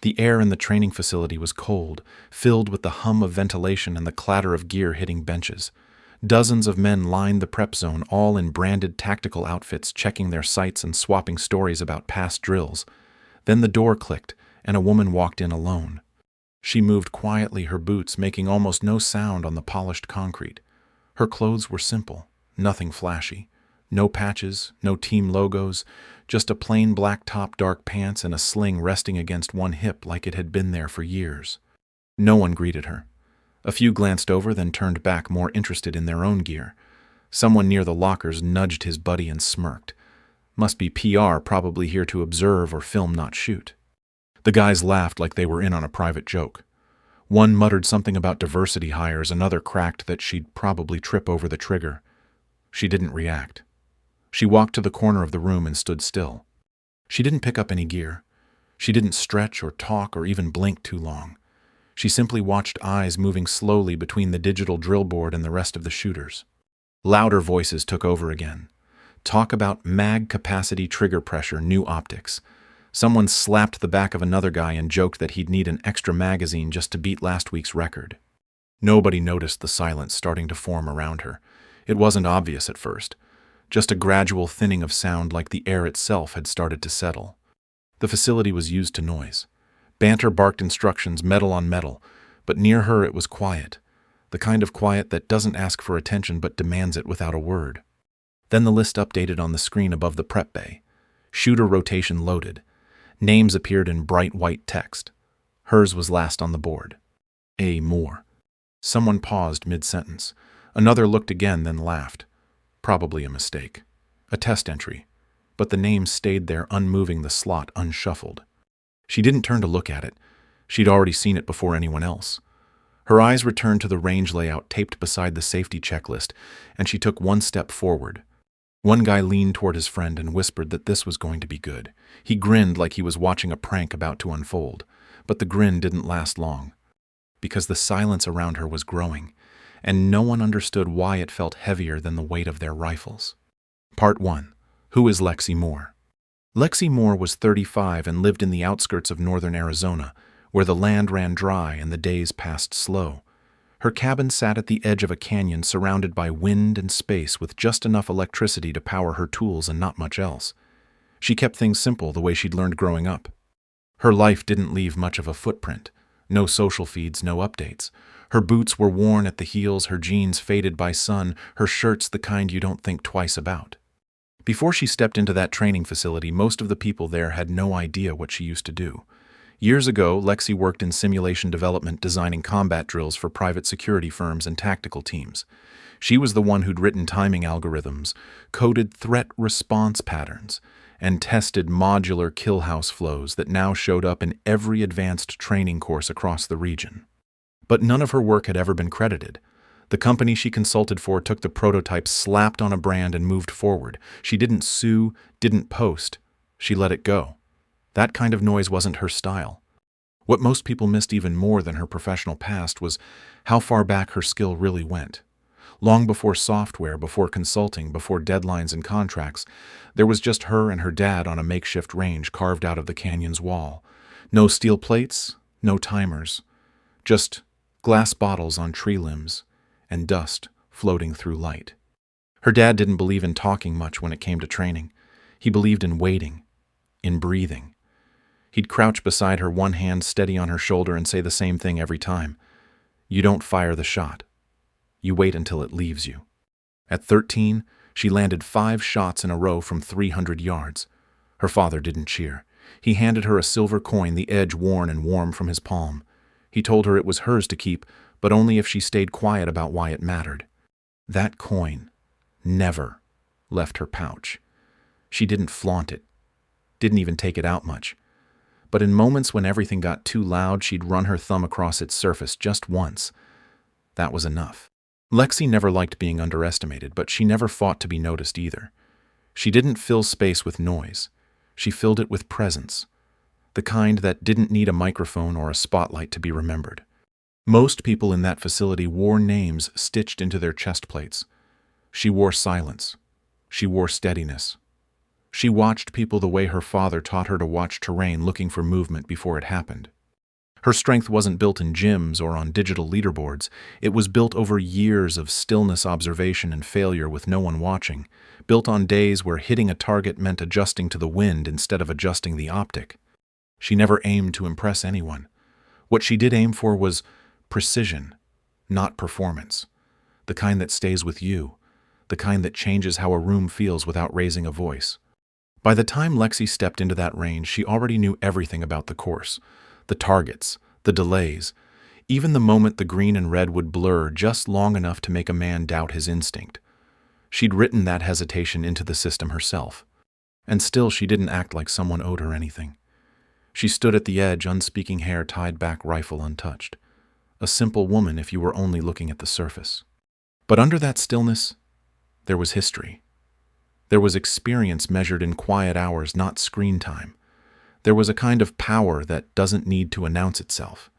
The air in the training facility was cold, filled with the hum of ventilation and the clatter of gear hitting benches. Dozens of men lined the prep zone, all in branded tactical outfits, checking their sights and swapping stories about past drills. Then the door clicked, and a woman walked in alone. She moved quietly, her boots making almost no sound on the polished concrete. Her clothes were simple, nothing flashy. No patches, no team logos, just a plain black top, dark pants, and a sling resting against one hip like it had been there for years. No one greeted her. A few glanced over, then turned back, more interested in their own gear. Someone near the lockers nudged his buddy and smirked. Must be PR, probably here to observe or film, not shoot. The guys laughed like they were in on a private joke. One muttered something about diversity hires, another cracked that she'd probably trip over the trigger. She didn't react. She walked to the corner of the room and stood still. She didn't pick up any gear. She didn't stretch or talk or even blink too long. She simply watched, eyes moving slowly between the digital drill board and the rest of the shooters. Louder voices took over again. Talk about mag capacity, trigger pressure, new optics. Someone slapped the back of another guy and joked that he'd need an extra magazine just to beat last week's record. Nobody noticed the silence starting to form around her. It wasn't obvious at first. Just a gradual thinning of sound, like the air itself had started to settle. The facility was used to noise. Banter barked instructions, metal on metal, but near her it was quiet. The kind of quiet that doesn't ask for attention but demands it without a word. Then the list updated on the screen above the prep bay. Shooter rotation loaded. Names appeared in bright white text. Hers was last on the board. A. Moore. Someone paused mid-sentence. Another looked again, then laughed. Probably a mistake. A test entry. But the name stayed there, unmoving, the slot unshuffled. She didn't turn to look at it. She'd already seen it before anyone else. Her eyes returned to the range layout taped beside the safety checklist, and she took one step forward. One guy leaned toward his friend and whispered that this was going to be good. He grinned like he was watching a prank about to unfold. But the grin didn't last long. Because the silence around her was growing, and no one understood why it felt heavier than the weight of their rifles. Part 1. Who is Lexi Moore? Lexi Moore was 35 and lived in the outskirts of northern Arizona, where the land ran dry and the days passed slow. Her cabin sat at the edge of a canyon surrounded by wind and space, with just enough electricity to power her tools and not much else. She kept things simple, the way she'd learned growing up. Her life didn't leave much of a footprint. No social feeds, no updates. Her boots were worn at the heels, her jeans faded by sun, her shirts the kind you don't think twice about. Before she stepped into that training facility, most of the people there had no idea what she used to do. Years ago, Lexi worked in simulation development, designing combat drills for private security firms and tactical teams. She was the one who'd written timing algorithms, coded threat response patterns, and tested modular killhouse flows that now showed up in every advanced training course across the region. But none of her work had ever been credited. The company she consulted for took the prototype, slapped on a brand, and moved forward. She didn't sue, didn't post. She let it go. That kind of noise wasn't her style. What most people missed even more than her professional past was how far back her skill really went. Long before software, before consulting, before deadlines and contracts, there was just her and her dad on a makeshift range carved out of the canyon's wall. No steel plates, no timers. Just glass bottles on tree limbs, and dust floating through light. Her dad didn't believe in talking much when it came to training. He believed in waiting, in breathing. He'd crouch beside her, one hand steady on her shoulder, and say the same thing every time. You don't fire the shot. You wait until it leaves you. At 13, she landed 5 shots in a row from 300 yards. Her father didn't cheer. He handed her a silver coin, the edge worn and warm from his palm. He told her it was hers to keep, but only if she stayed quiet about why it mattered. That coin never left her pouch. She didn't flaunt it, didn't even take it out much. But in moments when everything got too loud, she'd run her thumb across its surface just once. That was enough. Lexi never liked being underestimated, but she never fought to be noticed either. She didn't fill space with noise. She filled it with presence. The kind that didn't need a microphone or a spotlight to be remembered. Most people in that facility wore names stitched into their chest plates. She wore silence. She wore steadiness. She watched people the way her father taught her to watch terrain, looking for movement before it happened. Her strength wasn't built in gyms or on digital leaderboards. It was built over years of stillness, observation, and failure with no one watching, built on days where hitting a target meant adjusting to the wind instead of adjusting the optic. She never aimed to impress anyone. What she did aim for was precision, not performance. The kind that stays with you, the kind that changes how a room feels without raising a voice. By the time Lexi stepped into that range, she already knew everything about the course. The targets, the delays, even the moment the green and red would blur just long enough to make a man doubt his instinct. She'd written that hesitation into the system herself. And still she didn't act like someone owed her anything. She stood at the edge, unspeaking hair tied back, rifle untouched. A simple woman if you were only looking at the surface. But under that stillness, there was history. There was experience measured in quiet hours, not screen time. There was a kind of power that doesn't need to announce itself.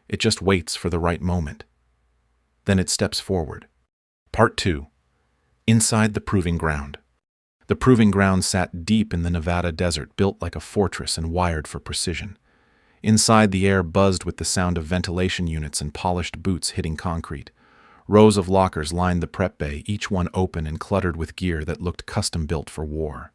It just waits for the right moment. Then it steps forward. Part 2. Inside the Proving Ground. The Proving Ground sat deep in the Nevada desert, built like a fortress and wired for precision. Inside, the air buzzed with the sound of ventilation units and polished boots hitting concrete. Rows of lockers lined the prep bay, each one open and cluttered with gear that looked custom-built for war.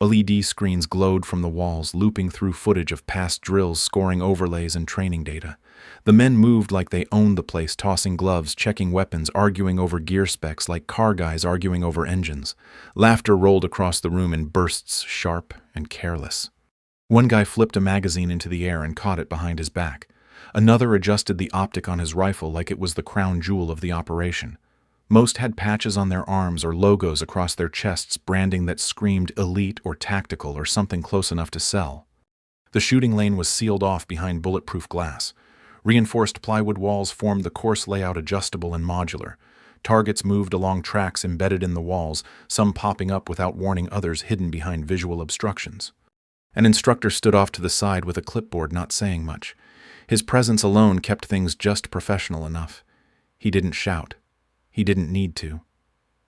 LED screens glowed from the walls, looping through footage of past drills, scoring overlays and training data. The men moved like they owned the place, tossing gloves, checking weapons, arguing over gear specs like car guys arguing over engines. Laughter rolled across the room in bursts, sharp and careless. One guy flipped a magazine into the air and caught it behind his back. Another adjusted the optic on his rifle like it was the crown jewel of the operation. Most had patches on their arms or logos across their chests, branding that screamed elite or tactical or something close enough to sell. The shooting lane was sealed off behind bulletproof glass. Reinforced plywood walls formed the course layout, adjustable and modular. Targets moved along tracks embedded in the walls, some popping up without warning, others hidden behind visual obstructions. An instructor stood off to the side with a clipboard, not saying much. His presence alone kept things just professional enough. He didn't shout. He didn't need to.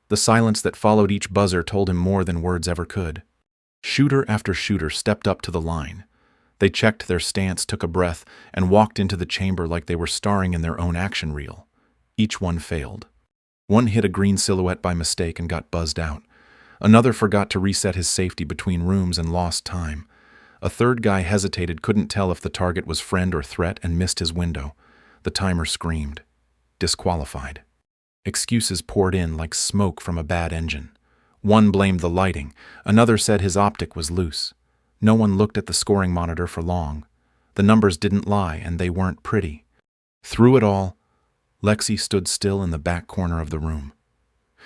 The silence that followed each buzzer told him more than words ever could. Shooter after shooter stepped up to the line. They checked their stance, took a breath, and walked into the chamber like they were starring in their own action reel. Each one failed. One hit a green silhouette by mistake and got buzzed out. Another forgot to reset his safety between rooms and lost time. A third guy hesitated, couldn't tell if the target was friend or threat, and missed his window. The timer screamed. Disqualified. Excuses poured in like smoke from a bad engine. One blamed the lighting. Another said his optic was loose. No one looked at the scoring monitor for long. The numbers didn't lie, and they weren't pretty. Through it all, Lexi stood still in the back corner of the room.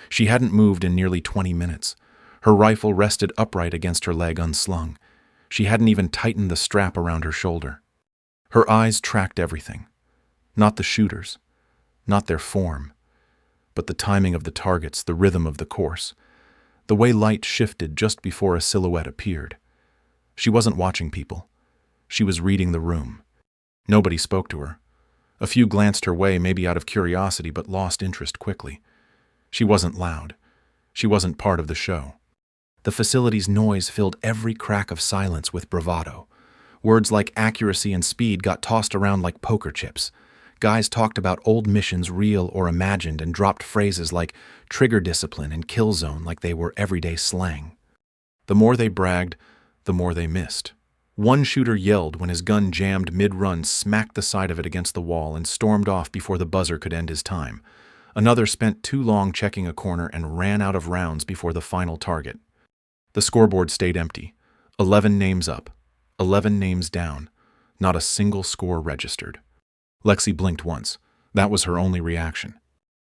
She hadn't moved in nearly 20 minutes. Her rifle rested upright against her leg, unslung. She hadn't even tightened the strap around her shoulder. Her eyes tracked everything. Not the shooters, not their form, but the timing of the targets, the rhythm of the course, the way light shifted just before a silhouette appeared. She wasn't watching people. She was reading the room. Nobody spoke to her. A few glanced her way, maybe out of curiosity, but lost interest quickly. She wasn't loud. She wasn't part of the show. The facility's noise filled every crack of silence with bravado. Words like accuracy and speed got tossed around like poker chips. Guys talked about old missions, real or imagined, and dropped phrases like trigger discipline and kill zone like they were everyday slang. The more they bragged, the more they missed. One shooter yelled when his gun jammed mid-run, smacked the side of it against the wall, and stormed off before the buzzer could end his time. Another spent too long checking a corner and ran out of rounds before the final target. The scoreboard stayed empty. 11 names up, 11 names down. Not a single score registered. Lexi blinked once. That was her only reaction.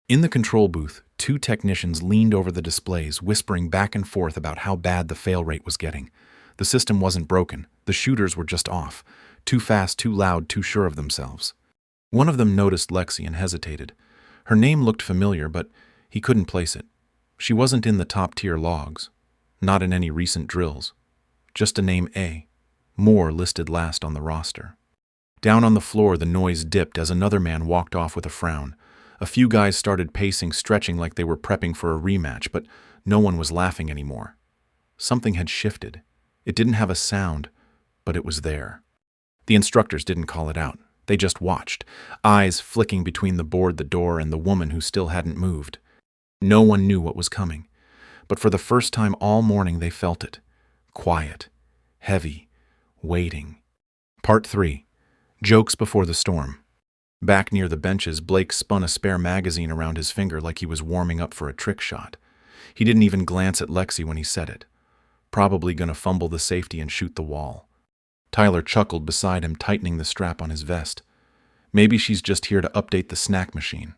In the control booth, 2 technicians leaned over the displays, whispering back and forth about how bad the fail rate was getting. The system wasn't broken. The shooters were just off. Too fast, too loud, too sure of themselves. One of them noticed Lexi and hesitated. Her name looked familiar, but he couldn't place it. She wasn't in the top-tier logs. Not in any recent drills. Just a name A. Moore listed last on the roster. Down on the floor, the noise dipped as another man walked off with a frown. A few guys started pacing, stretching like they were prepping for a rematch, but no one was laughing anymore. Something had shifted. It didn't have a sound, but it was there. The instructors didn't call it out. They just watched, eyes flicking between the board, the door, and the woman who still hadn't moved. No one knew what was coming, but for the first time all morning they felt it. Quiet, heavy, waiting. Part 3. Jokes before the storm. Back near the benches, Blake spun a spare magazine around his finger like he was warming up for a trick shot. He didn't even glance at Lexi when he said it. Probably gonna fumble the safety and shoot the wall. Tyler chuckled beside him, tightening the strap on his vest. Maybe she's just here to update the snack machine.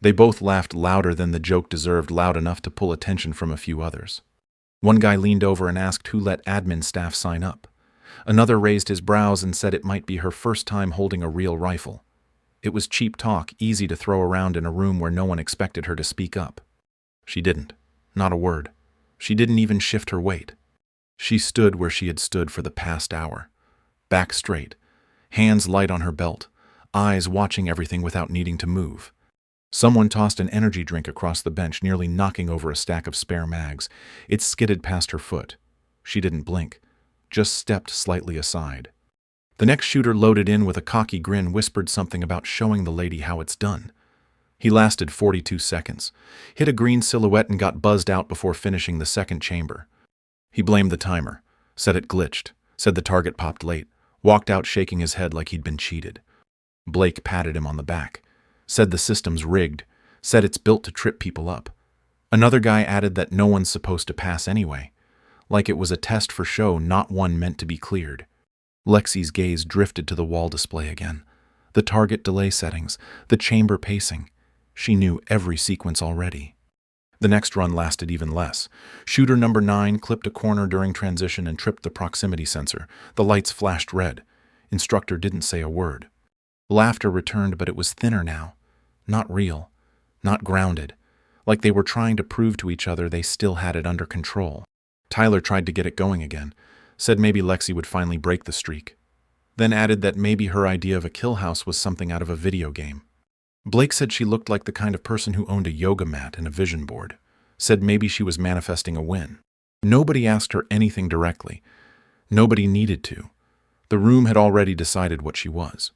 They both laughed louder than the joke deserved, loud enough to pull attention from a few others. One guy leaned over and asked who let admin staff sign up. Another raised his brows and said it might be her first time holding a real rifle. It was cheap talk, easy to throw around in a room where no one expected her to speak up. She didn't. Not a word. She didn't even shift her weight. She stood where she had stood for the past hour. Back straight, hands light on her belt, eyes watching everything without needing to move. Someone tossed an energy drink across the bench, nearly knocking over a stack of spare mags. It skidded past her foot. She didn't blink, just stepped slightly aside. The next shooter loaded in with a cocky grin, whispered something about showing the lady how it's done. He lasted 42 seconds, hit a green silhouette and got buzzed out before finishing the second chamber. He blamed the timer, said it glitched, said the target popped late, walked out shaking his head like he'd been cheated. Blake patted him on the back, said the system's rigged, said it's built to trip people up. Another guy added that no one's supposed to pass anyway, like it was a test for show, not one meant to be cleared. Lexi's gaze drifted to the wall display again. The target delay settings, the chamber pacing. She knew every sequence already. The next run lasted even less. Shooter number 9 clipped a corner during transition and tripped the proximity sensor. The lights flashed red. Instructor didn't say a word. Laughter returned, but it was thinner now. Not real. Not grounded. Like they were trying to prove to each other they still had it under control. Tyler tried to get it going again. Said maybe Lexi would finally break the streak. Then added that maybe her idea of a kill house was something out of a video game. Blake said she looked like the kind of person who owned a yoga mat and a vision board. Said maybe she was manifesting a win. Nobody asked her anything directly. Nobody needed to. The room had already decided what she was.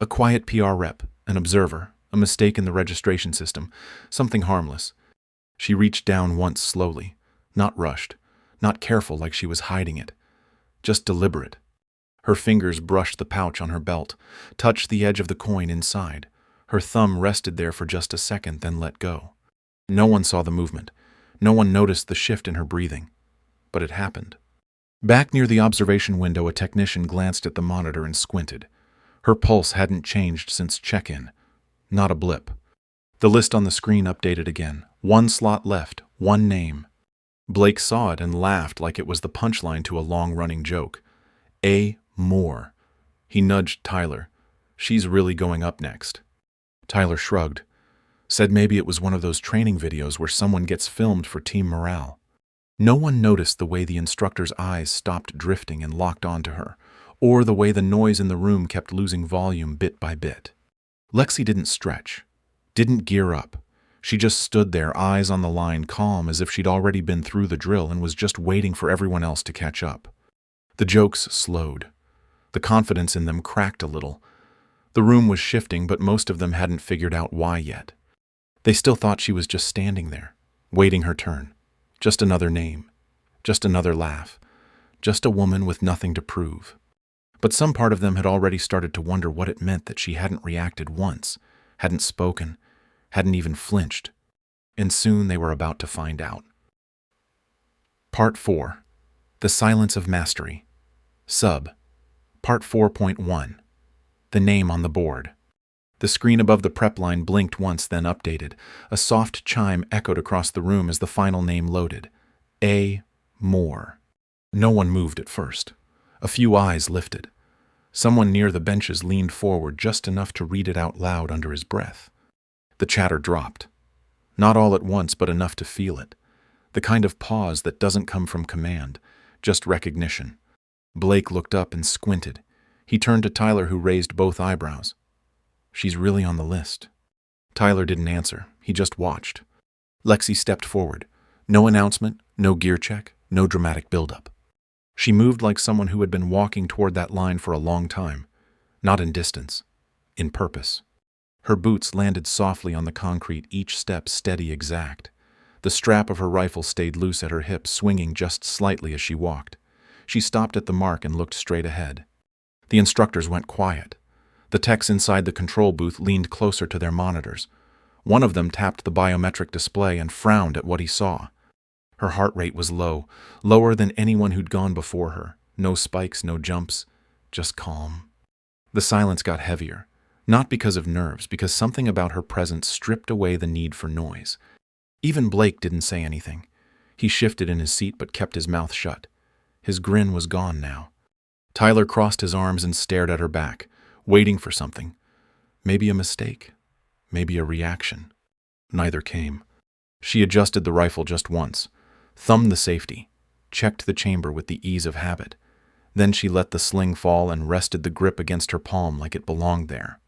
A quiet PR rep, an observer, a mistake in the registration system, something harmless. She reached down once slowly, not rushed, not careful like she was hiding it, just deliberate. Her fingers brushed the pouch on her belt, touched the edge of the coin inside. Her thumb rested there for just a second, then let go. No one saw the movement. No one noticed the shift in her breathing. But it happened. Back near the observation window, a technician glanced at the monitor and squinted. Her pulse hadn't changed since check-in. Not a blip. The list on the screen updated again. 1 slot left, 1 name. Blake saw it and laughed like it was the punchline to a long-running joke. A. Moore. He nudged Tyler. She's really going up next. Tyler shrugged. Said maybe it was one of those training videos where someone gets filmed for team morale. No one noticed the way the instructor's eyes stopped drifting and locked onto her, or the way the noise in the room kept losing volume bit by bit. Lexi didn't stretch, didn't gear up. She just stood there, eyes on the line, calm as if she'd already been through the drill and was just waiting for everyone else to catch up. The jokes slowed. The confidence in them cracked a little. The room was shifting, but most of them hadn't figured out why yet. They still thought she was just standing there, waiting her turn. Just another name. Just another laugh. Just a woman with nothing to prove. But some part of them had already started to wonder what it meant that she hadn't reacted once, hadn't spoken, hadn't even flinched. And soon they were about to find out. Part 4. The Silence of Mastery. Sub. Part 4.1. The name on the board. The screen above the prep line blinked once, then updated. A soft chime echoed across the room as the final name loaded. A. Moore. No one moved at first. A few eyes lifted. Someone near the benches leaned forward just enough to read it out loud under his breath. The chatter dropped. Not all at once, but enough to feel it. The kind of pause that doesn't come from command, just recognition. Blake looked up and squinted. He turned to Tyler, who raised both eyebrows. She's really on the list. Tyler didn't answer. He just watched. Lexi stepped forward. No announcement, no gear check, no dramatic buildup. She moved like someone who had been walking toward that line for a long time. Not in distance, in purpose. Her boots landed softly on the concrete, each step steady, exact. The strap of her rifle stayed loose at her hip, swinging just slightly as she walked. She stopped at the mark and looked straight ahead. The instructors went quiet. The techs inside the control booth leaned closer to their monitors. One of them tapped the biometric display and frowned at what he saw. Her heart rate was low, lower than anyone who'd gone before her. No spikes, no jumps, just calm. The silence got heavier, not because of nerves, because something about her presence stripped away the need for noise. Even Blake didn't say anything. He shifted in his seat but kept his mouth shut. His grin was gone now. Tyler crossed his arms and stared at her back, waiting for something. Maybe a mistake, maybe a reaction. Neither came. She adjusted the rifle just once, thumbed the safety, checked the chamber with the ease of habit. Then she let the sling fall and rested the grip against her palm like it belonged there.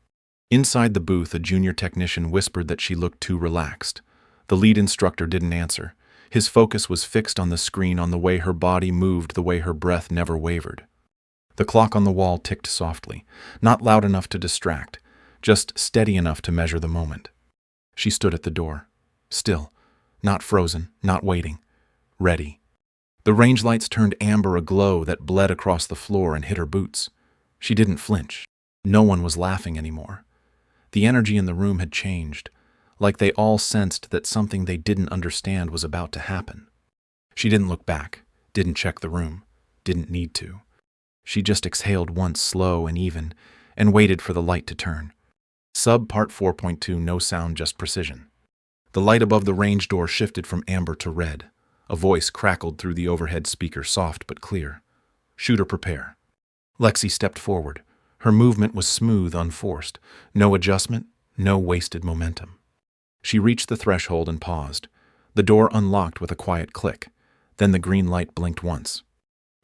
Inside the booth, a junior technician whispered that she looked too relaxed. The lead instructor didn't answer. His focus was fixed on the screen, on the way her body moved, the way her breath never wavered. The clock on the wall ticked softly, not loud enough to distract, just steady enough to measure the moment. She stood at the door, still, not frozen, not waiting, ready. The range lights turned amber, a glow that bled across the floor and hit her boots. She didn't flinch. No one was laughing anymore. The energy in the room had changed, like they all sensed that something they didn't understand was about to happen. She didn't look back, didn't check the room, didn't need to. She just exhaled once, slow and even, and waited for the light to turn. Part 4.2, no sound, just precision. The light above the range door shifted from amber to red. A voice crackled through the overhead speaker, soft but clear. "Shooter, prepare." Lexi stepped forward. Her movement was smooth, unforced. No adjustment, no wasted momentum. She reached the threshold and paused. The door unlocked with a quiet click. Then the green light blinked once.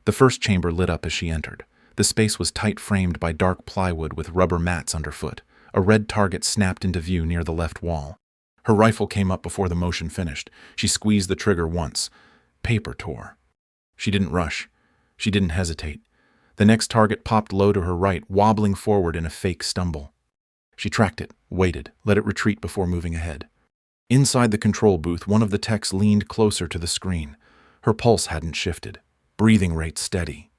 The first chamber lit up as she entered. The space was tight framed by dark plywood with rubber mats underfoot. A red target snapped into view near the left wall. Her rifle came up before the motion finished. She squeezed the trigger once. Paper tore. She didn't rush. She didn't hesitate. The next target popped low to her right, wobbling forward in a fake stumble. She tracked it, waited, let it retreat before moving ahead. Inside the control booth, one of the techs leaned closer to the screen. Her pulse hadn't shifted, breathing rate steady.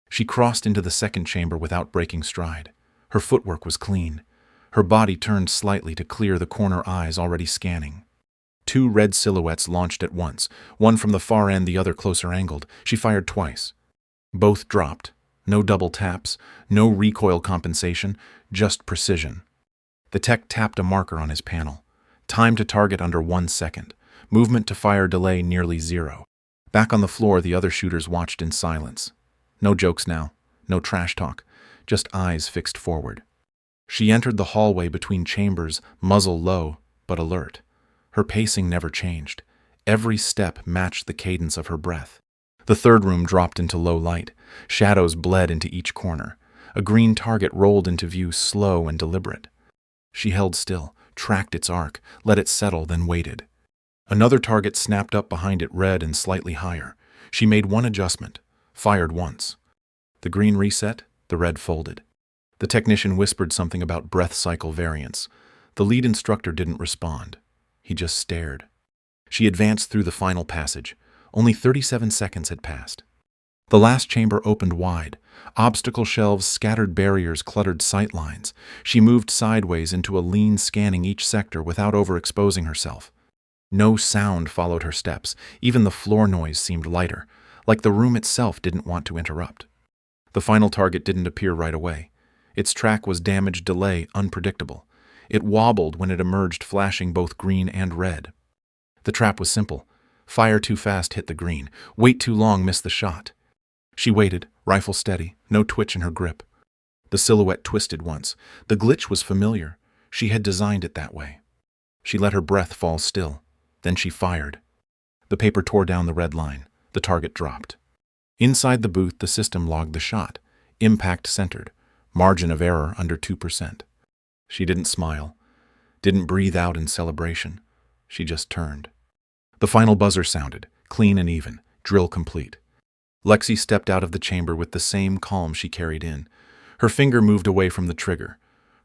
She crossed into the second chamber without breaking stride. Her footwork was clean. Her body turned slightly to clear the corner eyes already scanning. Two red silhouettes launched at once, one from the far end, the other closer angled. She fired twice. Both dropped. No double taps, no recoil compensation, just precision. The tech tapped a marker on his panel. Time to target under 1 second. Movement to fire delay nearly 0. Back on the floor, the other shooters watched in silence. No jokes now, no trash talk, just eyes fixed forward. She entered the hallway between chambers, muzzle low, but alert. Her pacing never changed. Every step matched the cadence of her breath. The third room dropped into low light. Shadows bled into each corner. A green target rolled into view, slow and deliberate. She held still, tracked its arc, let it settle, then waited. Another target snapped up behind it, red and slightly higher. She made one adjustment, fired once. The green reset, the red folded. The technician whispered something about breath cycle variance. The lead instructor didn't respond. He just stared. She advanced through the final passage. Only 37 seconds had passed. The last chamber opened wide. Obstacle shelves, scattered barriers, cluttered sight lines. She moved sideways into a lean, scanning each sector without overexposing herself. No sound followed her steps. Even the floor noise seemed lighter, like the room itself didn't want to interrupt. The final target didn't appear right away. Its track was damaged, delay, unpredictable. It wobbled when it emerged, flashing both green and red. The trap was simple. Fire too fast, hit the green. Wait too long, miss the shot. She waited, rifle steady, no twitch in her grip. The silhouette twisted once. The glitch was familiar. She had designed it that way. She let her breath fall still. Then she fired. The paper tore down the red line. The target dropped. Inside the booth, the system logged the shot. Impact centered. Margin of error under 2%. She didn't smile. Didn't breathe out in celebration. She just turned. The final buzzer sounded, clean and even, drill complete. Lexi stepped out of the chamber with the same calm she carried in. Her finger moved away from the trigger.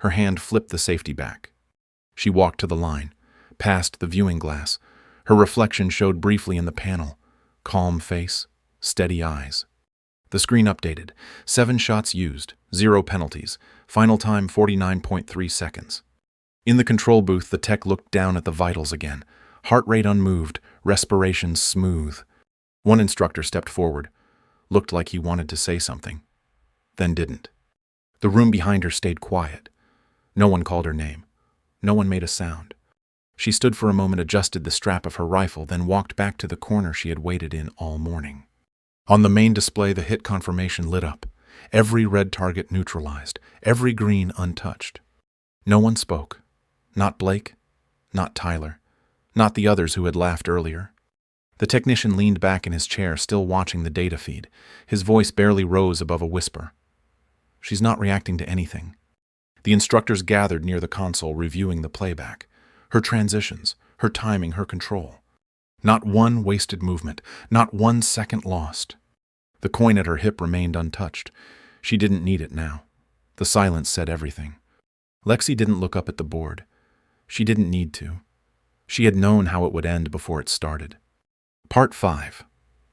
Her hand flipped the safety back. She walked to the line, past the viewing glass. Her reflection showed briefly in the panel. Calm face, steady eyes. The screen updated. 7 shots used, 0 penalties. Final time 49.3 seconds. In the control booth, the tech looked down at the vitals again. Heart rate unmoved, respiration smooth. One instructor stepped forward. Looked like he wanted to say something. Then didn't. The room behind her stayed quiet. No one called her name. No one made a sound. She stood for a moment, adjusted the strap of her rifle, then walked back to the corner she had waited in all morning. On the main display, the hit confirmation lit up. Every red target neutralized, every green untouched. No one spoke. Not Blake, not Tyler, not the others who had laughed earlier. The technician leaned back in his chair, still watching the data feed. His voice barely rose above a whisper. She's not reacting to anything. The instructors gathered near the console, reviewing the playback. Her transitions, her timing, her control. Not one wasted movement, not 1 second lost. The coin at her hip remained untouched. She didn't need it now. The silence said everything. Lexi didn't look up at the board. She didn't need to. She had known how it would end before it started. Part 5.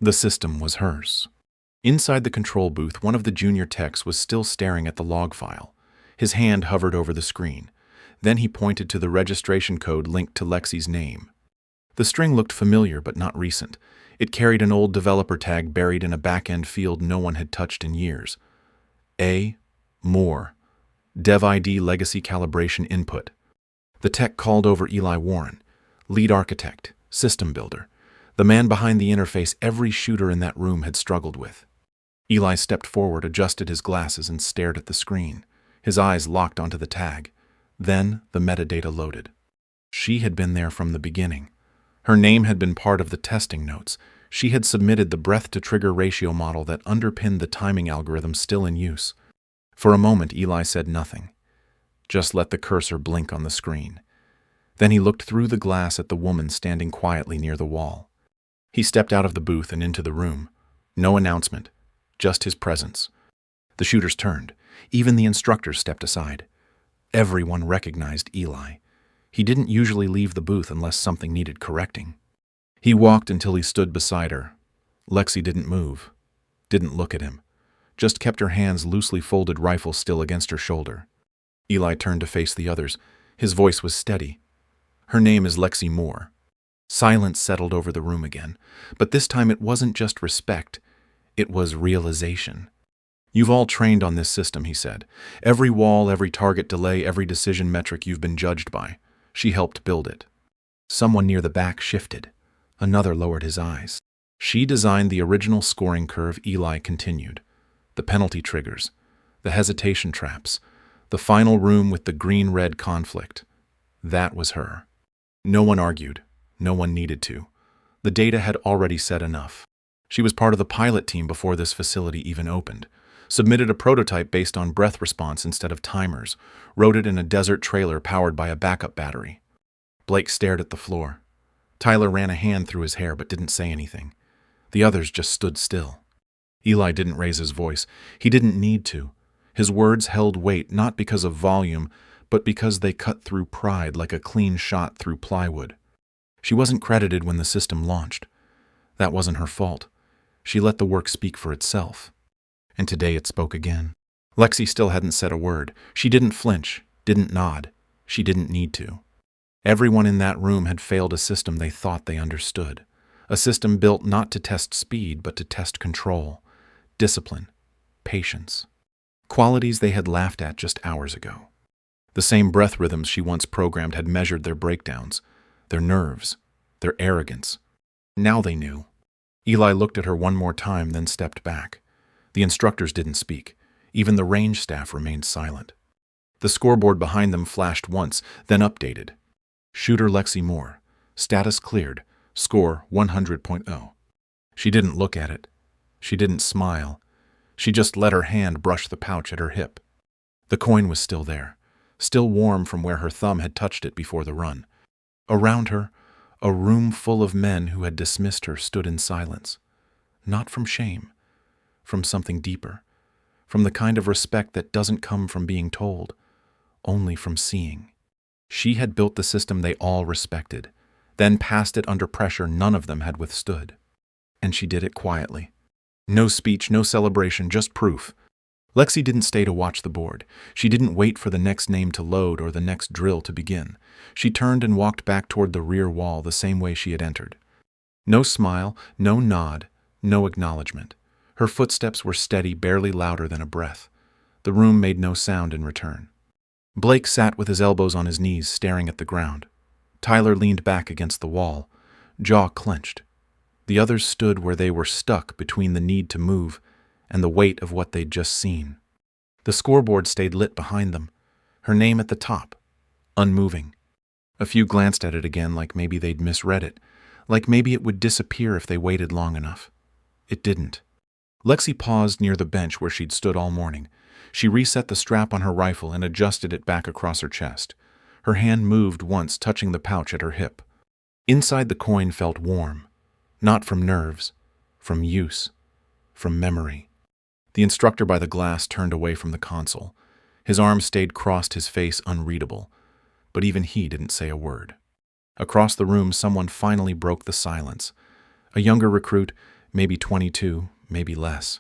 The system was hers. Inside the control booth, one of the junior techs was still staring at the log file. His hand hovered over the screen. Then he pointed to the registration code linked to Lexi's name. The string looked familiar but not recent. It carried an old developer tag buried in a back-end field no one had touched in years. A. Moore. Dev ID Legacy Calibration Input. The tech called over Eli Warren, lead architect, system builder, the man behind the interface every shooter in that room had struggled with. Eli stepped forward, adjusted his glasses, and stared at the screen. His eyes locked onto the tag. Then the metadata loaded. She had been there from the beginning. Her name had been part of the testing notes. She had submitted the breath-to-trigger ratio model that underpinned the timing algorithm still in use. For a moment, Eli said nothing. Just let the cursor blink on the screen. Then he looked through the glass at the woman standing quietly near the wall. He stepped out of the booth and into the room. No announcement, just his presence. The shooters turned. Even the instructors stepped aside. Everyone recognized Eli. He didn't usually leave the booth unless something needed correcting. He walked until he stood beside her. Lexi didn't move, didn't look at him, just kept her hands loosely folded, rifle still against her shoulder. Eli turned to face the others. His voice was steady. Her name is Lexi Moore. Silence settled over the room again, but this time it wasn't just respect, it was realization. You've all trained on this system, he said. Every wall, every target delay, every decision metric you've been judged by. She helped build it. Someone near the back shifted. Another lowered his eyes. She designed the original scoring curve, Eli continued. The penalty triggers, the hesitation traps, the final room with the green-red conflict. That was her. No one argued. No one needed to. The data had already said enough. She was part of the pilot team before this facility even opened. Submitted a prototype based on breath response instead of timers, wrote it in a desert trailer powered by a backup battery. Blake stared at the floor. Tyler ran a hand through his hair but didn't say anything. The others just stood still. Eli didn't raise his voice. He didn't need to. His words held weight not because of volume, but because they cut through pride like a clean shot through plywood. She wasn't credited when the system launched. That wasn't her fault. She let the work speak for itself. And today it spoke again. Lexi still hadn't said a word. She didn't flinch, didn't nod. She didn't need to. Everyone in that room had failed a system they thought they understood. A system built not to test speed, but to test control, discipline, patience. Qualities they had laughed at just hours ago. The same breath rhythms she once programmed had measured their breakdowns, their nerves, their arrogance. Now they knew. Eli looked at her one more time, then stepped back. The instructors didn't speak. Even the range staff remained silent. The scoreboard behind them flashed once, then updated. Shooter Lexi Moore. Status cleared. Score 100.0. She didn't look at it. She didn't smile. She just let her hand brush the pouch at her hip. The coin was still there, still warm from where her thumb had touched it before the run. Around her, a room full of men who had dismissed her stood in silence. Not from shame, from something deeper, from the kind of respect that doesn't come from being told, only from seeing. She had built the system they all respected, then passed it under pressure none of them had withstood. And she did it quietly. No speech, no celebration, just proof. Lexi didn't stay to watch the board. She didn't wait for the next name to load or the next drill to begin. She turned and walked back toward the rear wall the same way she had entered. No smile, no nod, no acknowledgement. Her footsteps were steady, barely louder than a breath. The room made no sound in return. Blake sat with his elbows on his knees, staring at the ground. Tyler leaned back against the wall, jaw clenched. The others stood where they were stuck between the need to move and the weight of what they'd just seen. The scoreboard stayed lit behind them, her name at the top, unmoving. A few glanced at it again like maybe they'd misread it, like maybe it would disappear if they waited long enough. It didn't. Lexi paused near the bench where she'd stood all morning. She reset the strap on her rifle and adjusted it back across her chest. Her hand moved once, touching the pouch at her hip. Inside the coin felt warm, not from nerves, from use, from memory. The instructor by the glass turned away from the console. His arms stayed crossed, his face unreadable, but even he didn't say a word. Across the room, someone finally broke the silence. A younger recruit, maybe 22, maybe less.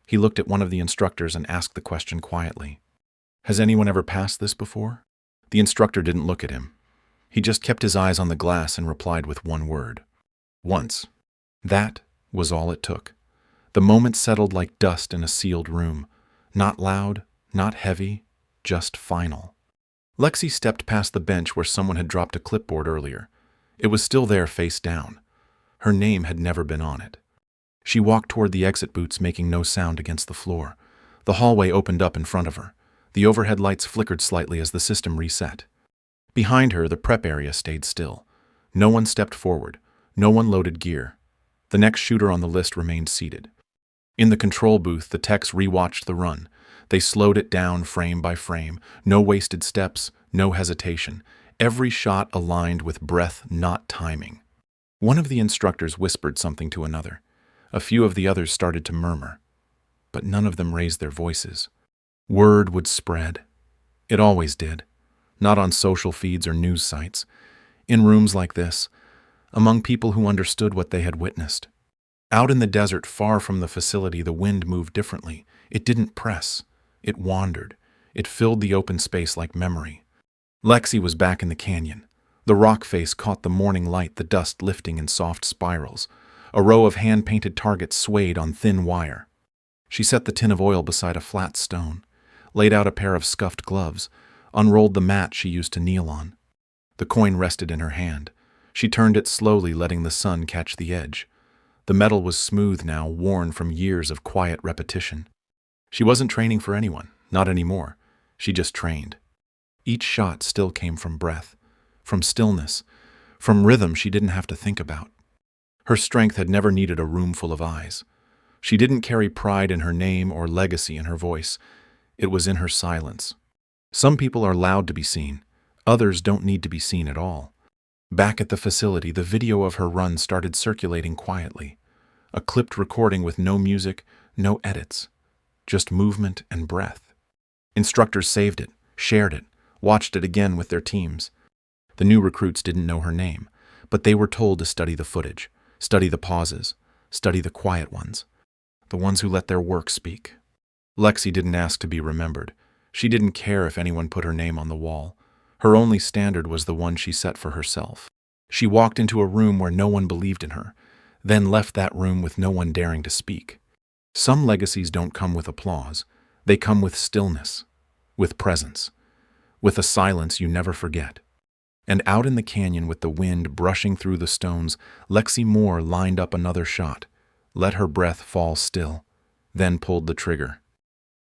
He looked at one of the instructors and asked the question quietly. "Has anyone ever passed this before?" The instructor didn't look at him. He just kept his eyes on the glass and replied with one word. "Once." That was all it took. The moment settled like dust in a sealed room. Not loud, not heavy, just final. Lexi stepped past the bench where someone had dropped a clipboard earlier. It was still there, face down. Her name had never been on it. She walked toward the exit boots, making no sound against the floor. The hallway opened up in front of her. The overhead lights flickered slightly as the system reset. Behind her, the prep area stayed still. No one stepped forward. No one loaded gear. The next shooter on the list remained seated. In the control booth, the techs rewatched the run. They slowed it down frame by frame. No wasted steps, no hesitation. Every shot aligned with breath, not timing. One of the instructors whispered something to another. A few of the others started to murmur, but none of them raised their voices. Word would spread. It always did. Not on social feeds or news sites. In rooms like this, among people who understood what they had witnessed. Out in the desert, far from the facility, the wind moved differently. It didn't press. It wandered. It filled the open space like memory. Lexi was back in the canyon. The rock face caught the morning light, the dust lifting in soft spirals. A row of hand-painted targets swayed on thin wire. She set the tin of oil beside a flat stone, laid out a pair of scuffed gloves, unrolled the mat she used to kneel on. The coin rested in her hand. She turned it slowly, letting the sun catch the edge. The metal was smooth now, worn from years of quiet repetition. She wasn't training for anyone, not anymore. She just trained. Each shot still came from breath, from stillness, from rhythm she didn't have to think about. Her strength had never needed a room full of eyes. She didn't carry pride in her name or legacy in her voice. It was in her silence. Some people are loud to be seen. Others don't need to be seen at all. Back at the facility, the video of her run started circulating quietly. A clipped recording with no music, no edits. Just movement and breath. Instructors saved it, shared it, watched it again with their teams. The new recruits didn't know her name, but they were told to study the footage, study the pauses, study the quiet ones, the ones who let their work speak. Lexi didn't ask to be remembered. She didn't care if anyone put her name on the wall. Her only standard was the one she set for herself. She walked into a room where no one believed in her, then left that room with no one daring to speak. Some legacies don't come with applause. They come with stillness, with presence, with a silence you never forget. And out in the canyon with the wind brushing through the stones, Lexi Moore lined up another shot, let her breath fall still, then pulled the trigger.